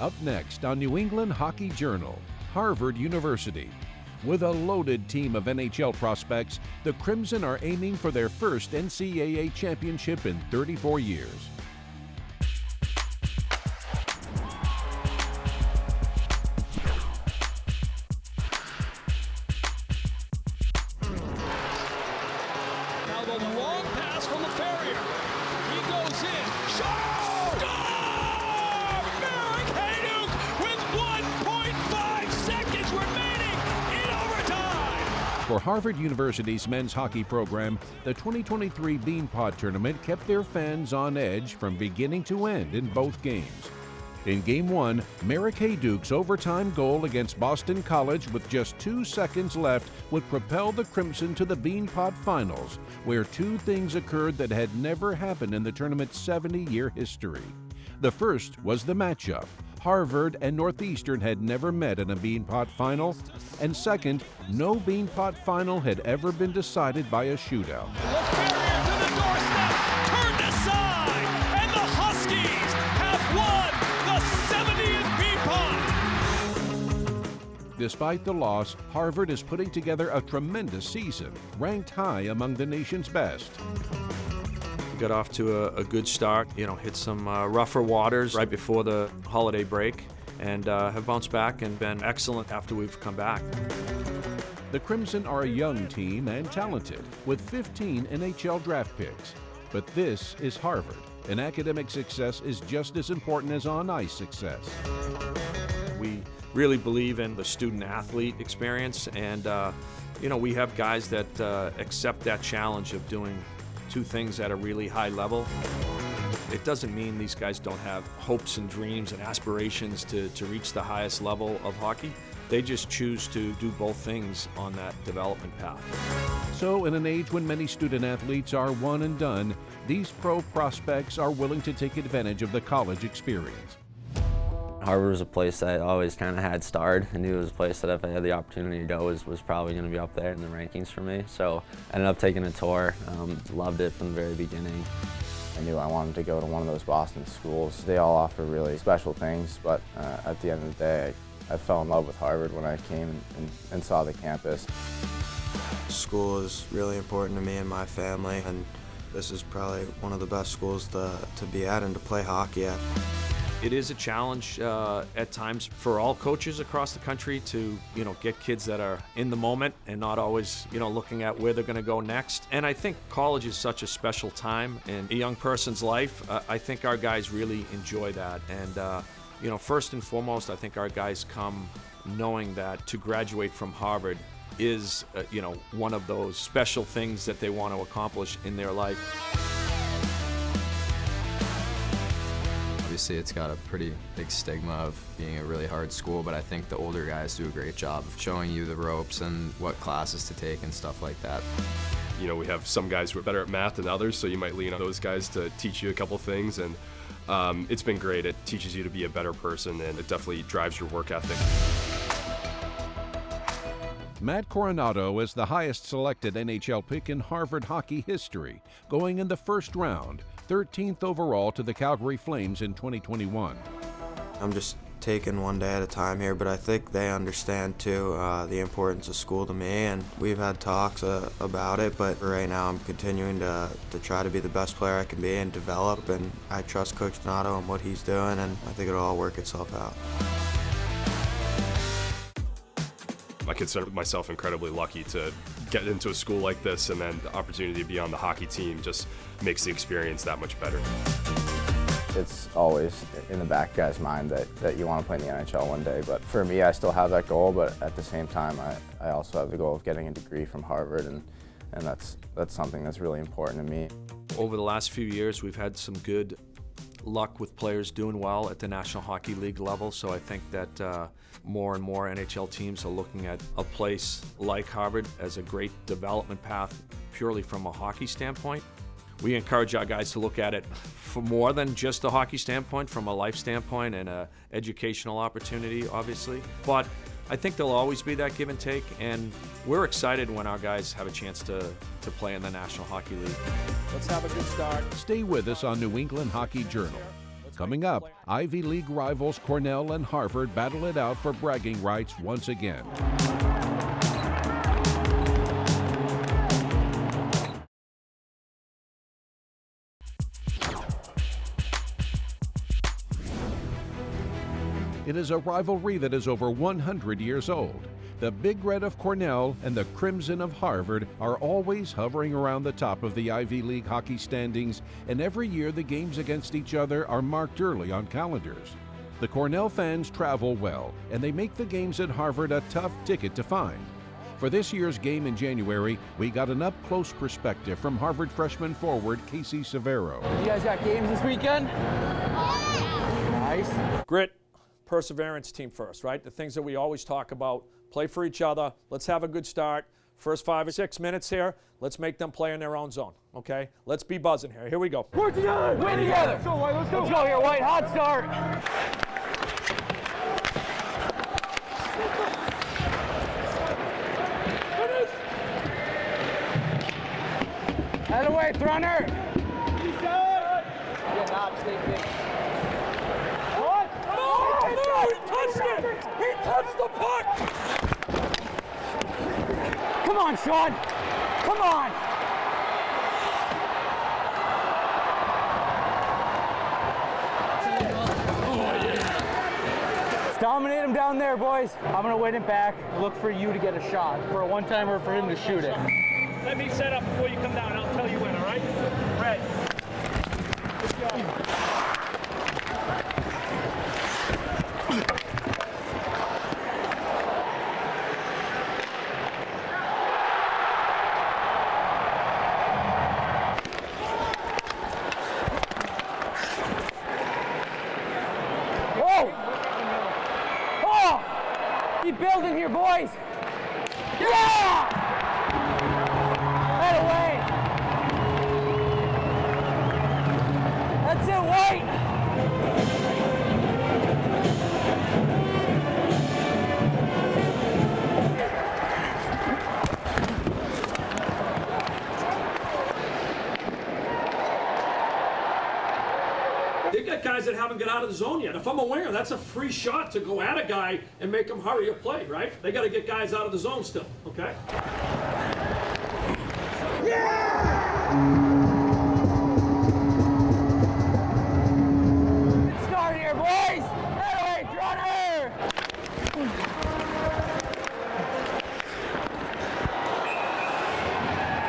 Up next on New England Hockey Journal, Harvard University. With a loaded team of NHL prospects, the Crimson are aiming for their first NCAA championship in 34 years. Now the long pass from the Farrier. He goes in. Shot! Merrick Hayduke with 1.5 seconds remaining in overtime. For Harvard University's men's hockey program, the 2023 Beanpot Tournament kept their fans on edge from beginning to end in both games. In Game 1, Merrick Hayduke's overtime goal against Boston College with just 2 seconds left would propel the Crimson to the Beanpot Finals, where two things occurred that had never happened in the tournament's 70-year history. The first was the matchup. Harvard and Northeastern had never met in a Beanpot Final. And second, no Beanpot Final had ever been decided by a shootout. The Farrier to the doorstep, turned aside, and the Huskies have won the 70th Beanpot. Despite the loss, Harvard is putting together a tremendous season, ranked high among the nation's best. We got off to a good start, hit some rougher waters right before the holiday break, and have bounced back and been excellent after we've come back. The Crimson are a young team and talented, with 15 NHL draft picks. But this is Harvard, and academic success is just as important as on-ice success. We really believe in the student-athlete experience, and we have guys that accept that challenge of doing two things at a really high level. It doesn't mean these guys don't have hopes and dreams and aspirations to reach the highest level of hockey. They just choose to do both things on that development path. So in an age when many student athletes are one and done, these pro prospects are willing to take advantage of the college experience. Harvard was a place that I always kind of had starred. I knew it was a place that if I had the opportunity to go was probably going to be up there in the rankings for me. So I ended up taking a tour, loved it from the very beginning. I knew I wanted to go to one of those Boston schools. They all offer really special things, but at the end of the day, I fell in love with Harvard when I came and saw the campus. School is really important to me and my family, and this is probably one of the best schools to be at and to play hockey at. It is a challenge at times for all coaches across the country to, get kids that are in the moment and not always, looking at where they're going to go next. And I think college is such a special time in a young person's life. I think our guys really enjoy that. And, first and foremost, I think our guys come knowing that to graduate from Harvard is, one of those special things that they want to accomplish in their life. Obviously, it's got a pretty big stigma of being a really hard school, but I think the older guys do a great job of showing you the ropes and what classes to take and stuff like that. We have some guys who are better at math than others, so you might lean on those guys to teach you a couple things, and it's been great. It teaches you to be a better person, and it definitely drives your work ethic. Matt Coronado is the highest selected NHL pick in Harvard hockey history, going in the first round, 13th overall to the Calgary Flames in 2021. I'm just taking one day at a time here, but I think they understand too the importance of school to me, and we've had talks about it, but right now I'm continuing to try to be the best player I can be and develop, and I trust Coach Donato and what he's doing, and I think it'll all work itself out. I consider myself incredibly lucky to get into a school like this, and then the opportunity to be on the hockey team just makes the experience that much better. It's always in the back guy's mind that you want to play in the NHL one day, but for me, I still have that goal, but at the same time, I also have the goal of getting a degree from Harvard, and that's something that's really important to me. Over the last few years, we've had some good luck with players doing well at the National Hockey League level, so I think that more and more NHL teams are looking at a place like Harvard as a great development path purely from a hockey standpoint. We encourage our guys to look at it for more than just a hockey standpoint, from a life standpoint and an educational opportunity, obviously. But I think there'll always be that give and take, and we're excited when our guys have a chance to play in the National Hockey League. Let's have a good start. Stay with us on New England Hockey Journal. Coming up, Ivy League rivals Cornell and Harvard battle it out for bragging rights once again. It is a rivalry that is over 100 years old. The Big Red of Cornell and the Crimson of Harvard are always hovering around the top of the Ivy League hockey standings, and every year the games against each other are marked early on calendars. The Cornell fans travel well, and they make the games at Harvard a tough ticket to find. For this year's game in January, we got an up-close perspective from Harvard freshman forward Casey Severo. You guys got games this weekend? Nice. Grit, perseverance, team first, right? The things that we always talk about. Play for each other. Let's have a good start. First 5 or 6 minutes here, let's make them play in their own zone, okay? Let's be buzzing here. Here we go. Work together! Win together! Let's go, White. Let's go here, White. Hot start. Out of the way, Thrunner! What? No, he touched it! He touched the puck! Come on, Sean! Come on! Let's dominate him down there, boys. I'm gonna win it back. Look for you to get a shot. For a one-timer, for him to shoot it. Let me set up before you come down. I'll tell you when, all right? Red. Good job. Keep building here, boys! Yeah! That away! That's it, White! They've got guys that haven't got out of the zone yet. If I'm a winger, that's a free shot to go at a guy and make him hurry a play, right? They got to get guys out of the zone still, okay? Good start here, boys! That away, Drunner!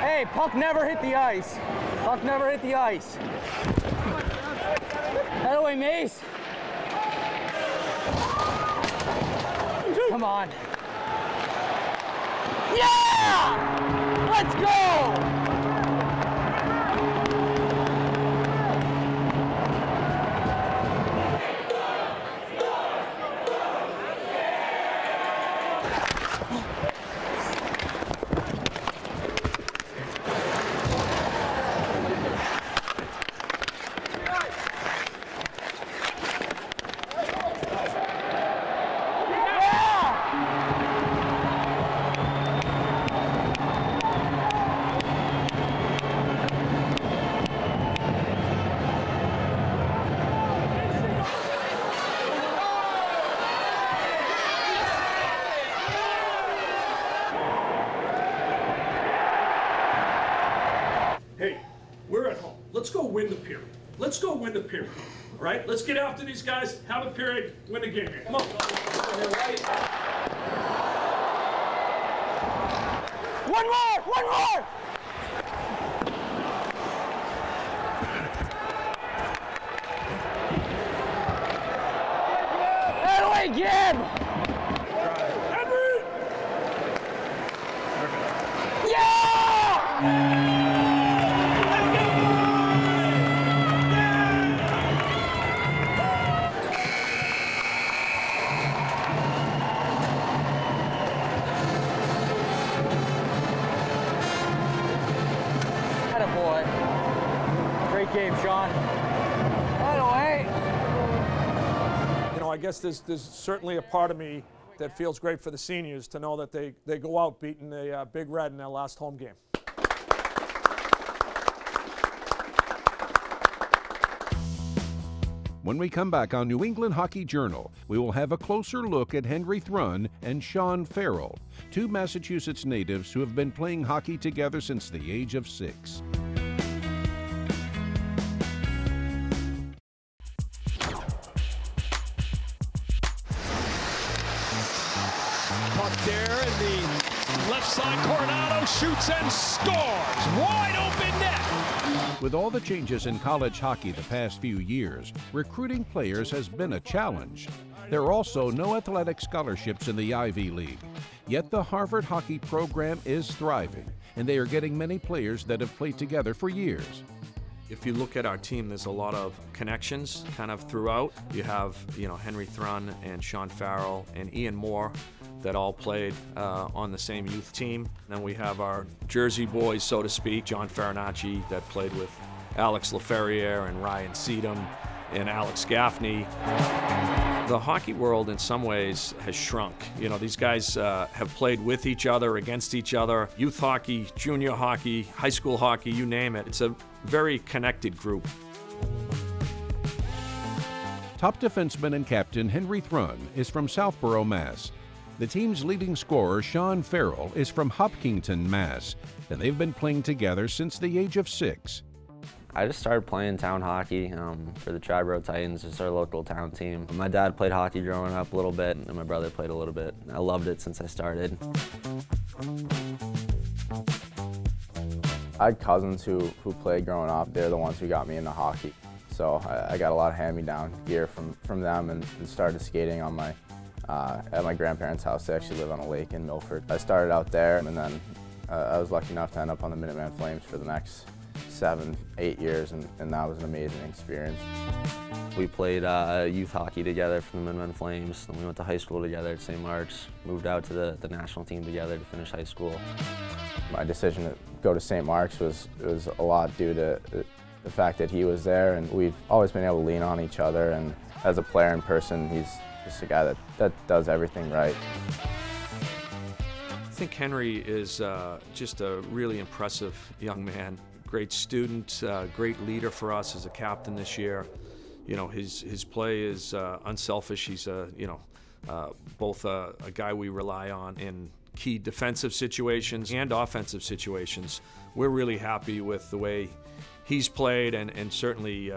Hey, puck never hit the ice. Puck never hit the ice. That away, Mace. Come on. Yeah! Let's go! Hey, we're at home. Let's go win the period. Let's go win the period. All right? Let's get after these guys, have a period, win the game here. Come on. One more! One more! That away, Gib! Yeah! Attaboy. Great game, Sean. That away. You know, I guess there's certainly a part of me that feels great for the seniors to know that they go out beating the Big Red in their last home game. When we come back on New England Hockey Journal, we will have a closer look at Henry Thrun and Sean Farrell, two Massachusetts natives who have been playing hockey together since the age of 6. Puck there in the left side. Coronado shoots and scores. Wide open net. With all the changes in college hockey the past few years, recruiting players has been a challenge. There are also no athletic scholarships in the Ivy League. Yet the Harvard hockey program is thriving, and they are getting many players that have played together for years. If you look at our team, there's a lot of connections kind of throughout. You have, Henry Thrun and Sean Farrell and Ian Moore that all played on the same youth team. Then we have our Jersey boys, so to speak, John Farinacci that played with Alex LaFerriere and Ryan Seedham and Alex Gaffney. The hockey world in some ways has shrunk. These guys have played with each other, against each other, youth hockey, junior hockey, high school hockey, you name it. It's a very connected group. Top defenseman and captain Henry Thrun is from Southborough, Mass. The team's leading scorer, Sean Farrell, is from Hopkinton, Mass., and they've been playing together since the age of 6. I just started playing town hockey for the Triborough Titans. It's our local town team. My dad played hockey growing up a little bit, and my brother played a little bit. I loved it since I started. I had cousins who played growing up. They're the ones who got me into hockey. So I got a lot of hand-me-down gear from them and started skating on at my grandparents' house. They actually live on a lake in Milford. I started out there, and then I was lucky enough to end up on the Minuteman Flames for the next 7-8 years, and that was an amazing experience. We played youth hockey together for the Minuteman Flames. Then we went to high school together at St. Mark's, moved out to the national team together to finish high school. My decision to go to St. Mark's was a lot due to the fact that he was there, and we've always been able to lean on each other, and as a player in person, he's just a guy that does everything right. I think Henry is just a really impressive young man. Great student, great leader for us as a captain this year. His play is unselfish. He's both a guy we rely on in key defensive situations and offensive situations. We're really happy with the way he's played and certainly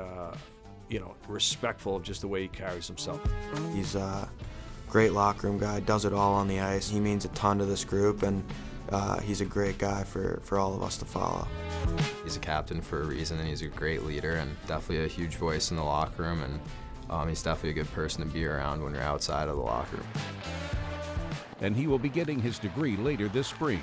respectful of just the way he carries himself. He's a great locker room guy, does it all on the ice. He means a ton to this group, and he's a great guy for all of us to follow. He's a captain for a reason, and he's a great leader and definitely a huge voice in the locker room, and he's definitely a good person to be around when you're outside of the locker room. And he will be getting his degree later this spring.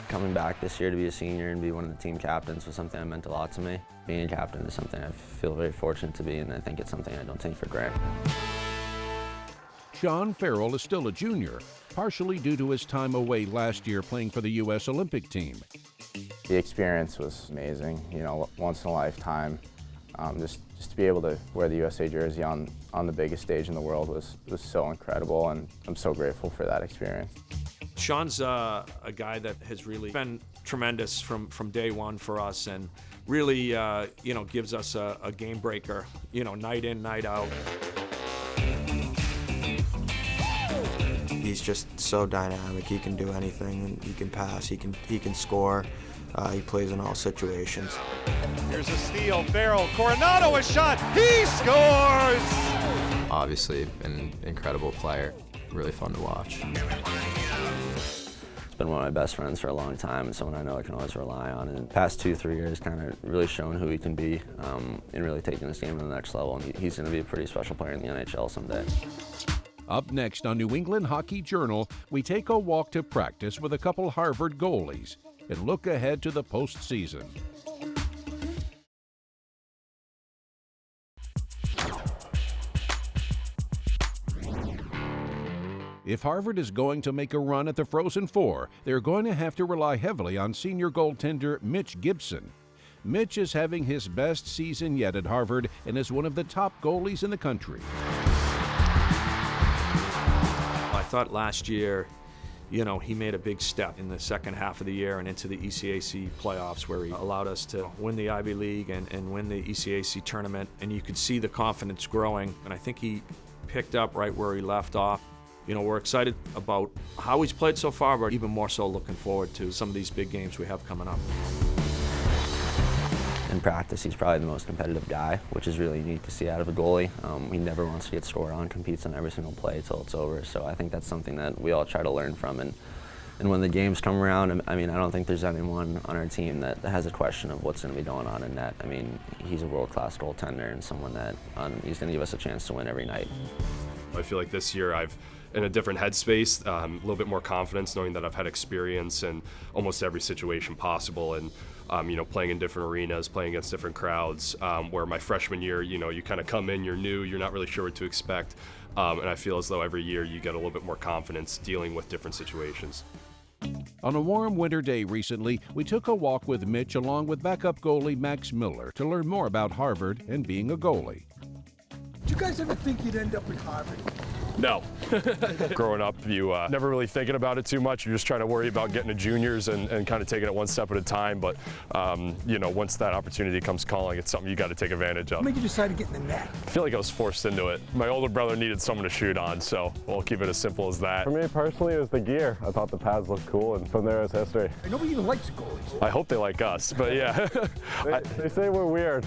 Coming back this year to be a senior and be one of the team captains was something that meant a lot to me. Being a captain is something I feel very fortunate to be, and I think it's something I don't take for granted. Sean Farrell is still a junior, partially due to his time away last year playing for the U.S. Olympic team. The experience was amazing, once in a lifetime. Just to be able to wear the USA jersey on the biggest stage in the world was so incredible, and I'm so grateful for that experience. Sean's a guy that has really been tremendous from day one for us, and really gives us a game breaker, night in, night out. He's just so dynamic. He can do anything, and he can pass, he can score. He plays in all situations. Here's a steal. Farrell, Coronado, a shot. He scores! Obviously, an incredible player. Really fun to watch. He's been one of my best friends for a long time, and someone I know I can always rely on. And the past 2-3 years kind of really shown who he can be and really taking this game to the next level. And he's going to be a pretty special player in the NHL someday. Up next on New England Hockey Journal, we take a walk to practice with a couple Harvard goalies and look ahead to the postseason. If Harvard is going to make a run at the Frozen Four, they're going to have to rely heavily on senior goaltender Mitch Gibson. Mitch is having his best season yet at Harvard and is one of the top goalies in the country. I thought last year you know, he made a big step in the second half of the year and into the ECAC playoffs, where he allowed us to win the Ivy League and win the ECAC tournament, and you could see the confidence growing, and I think he picked up right where he left off. You know, we're excited about how he's played so far, but even more so looking forward to some of these big games we have coming up. In practice, he's probably the most competitive guy, which is really unique to see out of a goalie. He never wants to get scored on, competes on every single play till it's over. So I think that's something that we all try to learn from. And when the games come around, I mean, I don't think there's anyone on our team that has a question of what's going to be going on in net. I mean, he's a world-class goaltender and someone that he's going to give us a chance to win every night. I feel like this year I've in a different headspace, a little bit more confidence, knowing that I've had experience in almost every situation possible, and you know, playing in different arenas, playing against different crowds. Where my freshman year, you know, you kind of come in, you're new, you're not really sure what to expect, and I feel as though every year you get a little bit more confidence dealing with different situations. On a warm winter day recently, we took a walk with Mitch along with backup goalie Max Miller to learn more about Harvard and being a goalie. Did you guys ever think you'd end up at Harvard? No. Growing up, you never really thinking about it too much. You're just trying to worry about getting to juniors and kind of taking it one step at a time. But, you know, once that opportunity comes calling, it's something you got to take advantage of. What made you decide to get in the net? I feel like I was forced into it. My older brother needed someone to shoot on, so we'll keep it as simple as that. For me personally, it was the gear. I thought the pads looked cool, and from there it's history. Nobody even likes goalies. I hope they like us, but yeah. They say we're weird,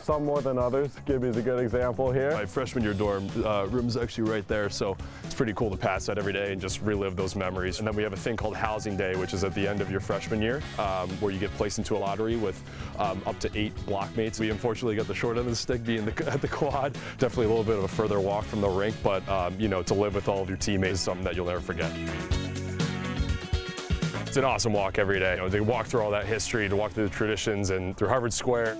some more than others. Gibby's a good example here. My freshman year dorm room's actually right there, so it's pretty cool to pass that every day and just relive those memories. And then we have a thing called Housing Day, which is at the end of your freshman year, where you get placed into a lottery with up to 8 blockmates. We unfortunately got the short end of the stick being at the quad. Definitely a little bit of a further walk from the rink, but you know, to live with all of your teammates is something that you'll never forget. It's an awesome walk every day. You know, to walk through all that history, to walk through the traditions and through Harvard Square.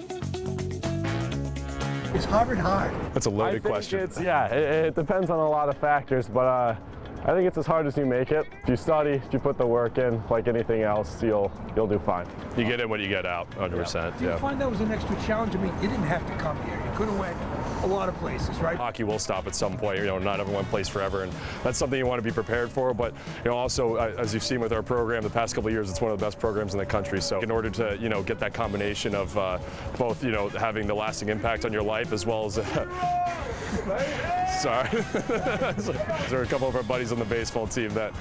Is Harvard hard? That's a loaded question. It depends on a lot of factors, but I think it's as hard as you make it. If you study, if you put the work in, like anything else, you'll do fine. You get in when you get out, 100%. Do you find that was an extra challenge? I mean, you didn't have to come here. You could have went a lot of places, right? Hockey will stop at some point. You know, not everyone plays forever, and that's something you want to be prepared for. But you know, also as you've seen with our program, the past couple of years, it's one of the best programs in the country. So in order to, you know, get that combination of both, you know, having the lasting impact on your life as well as sorry. There are a couple of our buddies on the baseball team that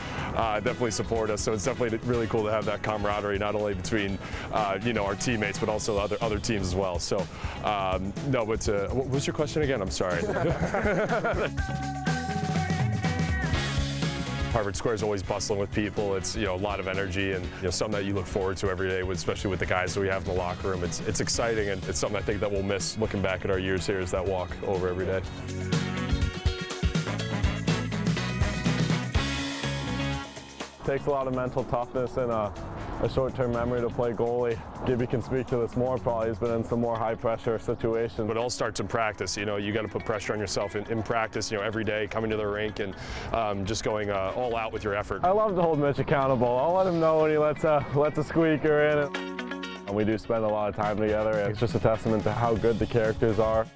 definitely support us, so it's definitely really cool to have that camaraderie, not only between you know, our teammates, but also other teams as well. So no, but what was your question again? I'm sorry. Harvard Square is always bustling with people. It's, you know, a lot of energy and, you know, something that you look forward to every day, especially with the guys that we have in the locker room. It's exciting, and it's something I think that we'll miss looking back at our years here, is that walk over every day. Takes a lot of mental toughness and a short-term memory to play goalie. Gibby can speak to this more, probably. He's been in some more high-pressure situations. But it all starts in practice. You know, you got to put pressure on yourself in practice, you know, every day, coming to the rink and just going all out with your effort. I love to hold Mitch accountable. I'll let him know when he lets a squeaker in. And we do spend a lot of time together, and it's just a testament to how good the characters are.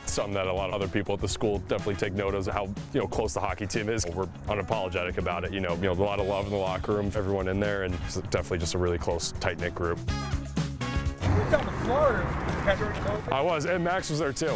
Something that a lot of other people at the school definitely take note of, how, you know, close the hockey team is. We're unapologetic about it. You know, a lot of love in the locker room, everyone in there, and it's definitely just a really close, tight-knit group. You were down to Florida during COVID? I was, and Max was there too.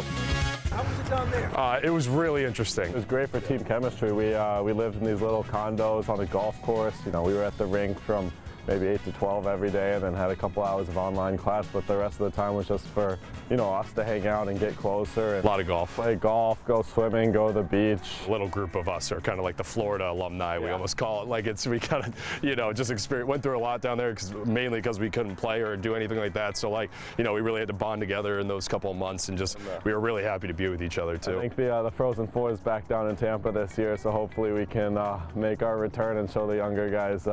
How was it down there? It was really interesting. It was great for team chemistry. We lived in these little condos on a golf course. You know, we were at the rink from maybe 8 to 12 every day, and then had a couple hours of online class, but the rest of the time was just for, you know, us to hang out and get closer. And a lot of golf. Play golf, go swimming, go to the beach. A little group of us are kind of like the Florida alumni, we almost call it. Like, we kind of, you know, just went through a lot down there, mainly because we couldn't play or do anything like that. So, like, you know, we really had to bond together in those couple of months, and just, we were really happy to be with each other too. I think the Frozen Four is back down in Tampa this year, so hopefully we can make our return and show the younger guys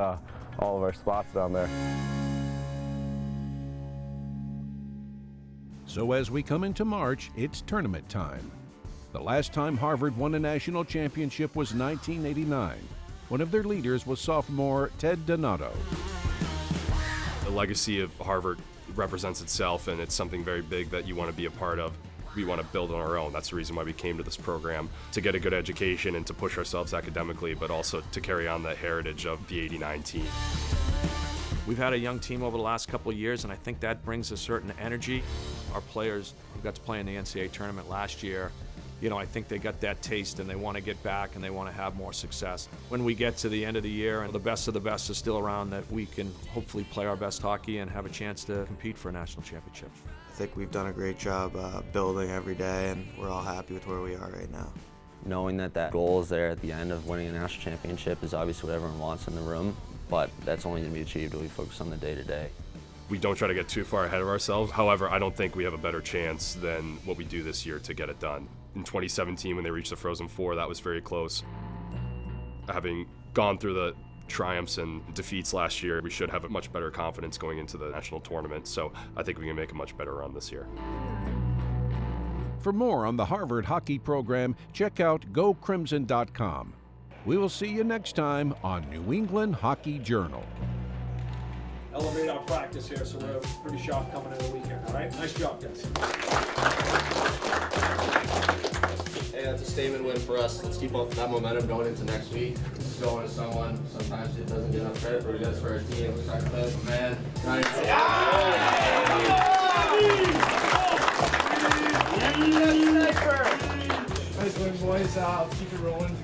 all of our spots down there. So as we come into March, it's tournament time. The last time Harvard won a national championship was 1989. One of their leaders was sophomore Ted Donato. The legacy of Harvard represents itself, and it's something very big that you want to be a part of. We want to build on our own. That's the reason why we came to this program, to get a good education and to push ourselves academically, but also to carry on the heritage of the '89 team. We've had a young team over the last couple of years, and I think that brings a certain energy. Our players who got to play in the NCAA tournament last year, you know, I think they got that taste and they want to get back and they want to have more success. When we get to the end of the year and the best of the best is still around, that we can hopefully play our best hockey and have a chance to compete for a national championship. I think we've done a great job building every day, and we're all happy with where we are right now. Knowing that goal is there at the end of winning a national championship is obviously what everyone wants in the room, but that's only going to be achieved if we focus on the day-to-day. We don't try to get too far ahead of ourselves. However, I don't think we have a better chance than what we do this year to get it done. In 2017, when they reached the Frozen Four, that was very close. Having gone through the triumphs and defeats last year, we should have a much better confidence going into the national tournament, so I think we can make a much better run this year. For more on the Harvard hockey program, check out gocrimson.com. We will see you next time on New England Hockey Journal. Elevate our practice here so we're pretty sharp coming into the weekend, all right? Nice job, guys. Hey, that's a statement win for us. Let's keep up that momentum going into next week. Just going to someone, sometimes it doesn't get enough credit, but it does for our team. We're talking about it, man. Nice win, boys. Let's keep it rolling.